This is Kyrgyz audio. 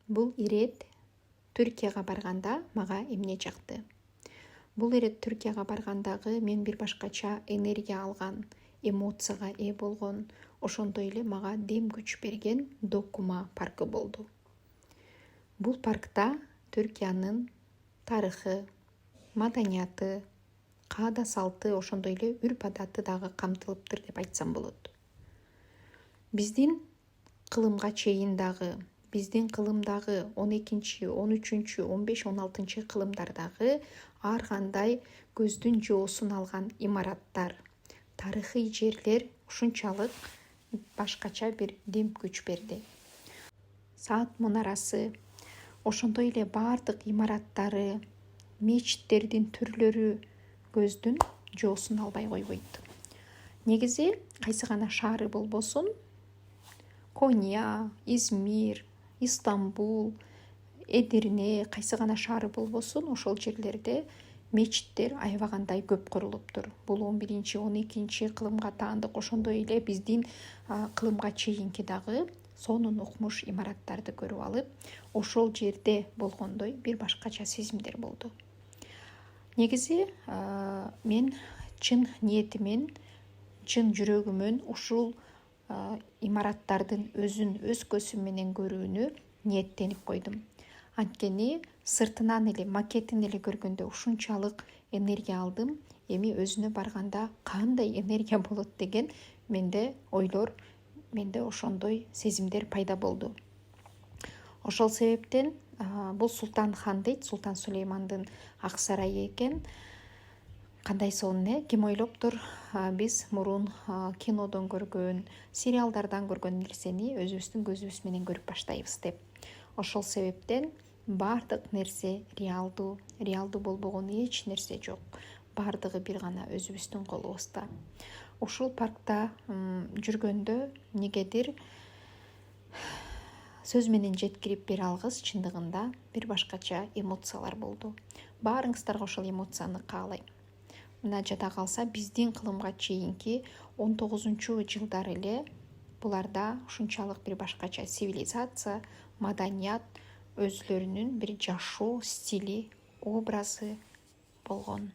Бул ирет Түркияга барганда мага эмне жакты? Бул ирет Түркияга баргандагы мен бир башкача энергия алган, эмоцияга ээ болгон, ошондой эле мага дем күч берген Докума паркы болду. Бул паркта Түркиянын тарыхы, маданияты, каада салты, ошондой эле үрп адаты дагы камтылыптыр деп айтсам болот. Биздин кылымга чейин дагы, биздин кылымдагы 12, 13, 15, 16 кылымдардагы ар кандай көздүн жоосун алган имараттар, тарыхый жерлер ушунчалык башкача бир дем күч берди. Саат мунарасы, ошондой эле баардык имараттары, мечиттердин түрлөрү көздүн жоосун албай койбойт. Негизи кайсы гана шаары болбосун, Коня, Измир, Истамбул, Эдирне, кайсы гана шаары болбосун, ошол жерлерде мечиттер аябагандай көп курулуптур. Бул 11-12 кылымга таандык, ошондой эле биздин кылымга чейинки дагы сонун укмуш имараттарды көрүп алып, ошол жерде болгондой бир башкача сезимдер болду. Негизи мен чын ниетимен, чын жүрөгүмөн ушул имараттардын өзүн өз көзүм менен көрүүнү ниеттенип койдум. Анткени сыртынан эле, макетин эле көргөндө ушунчалык энергия алдым. Эми өзүнө барганда кандай энергия болот деген менде ойлор, менде ошондой сезимдер пайда болду. Ошол себептен бул Султан хан дейт, Султан Сулеймандын ак сарайы экен. Кандай сонун, ким ойлоптур, биз мурун кинодон көргөн, сериалдардан көргөн нерсени өзүбүздүн көзүбүз менен көрүп баштайбыз деп. Ошол себептен баардык нерсе реалдуу болбогон эч нерсе жок. Баардыгы бир гана өзүбүздүн колубузда. Ушул паркта жүргөндө негедир сөз менен жеткирип бере алгыс, чындыгында бир башкача эмоциялар болду. Баарыңыздарга ошол эмоцияны каалайм. Мына жада калса, биздин кылымга чейинки 19-жылдар эле буларда ушунчалык бир башкача цивилизация, маданият, өзлөрүнүн бир жашоо стили, образы болгон.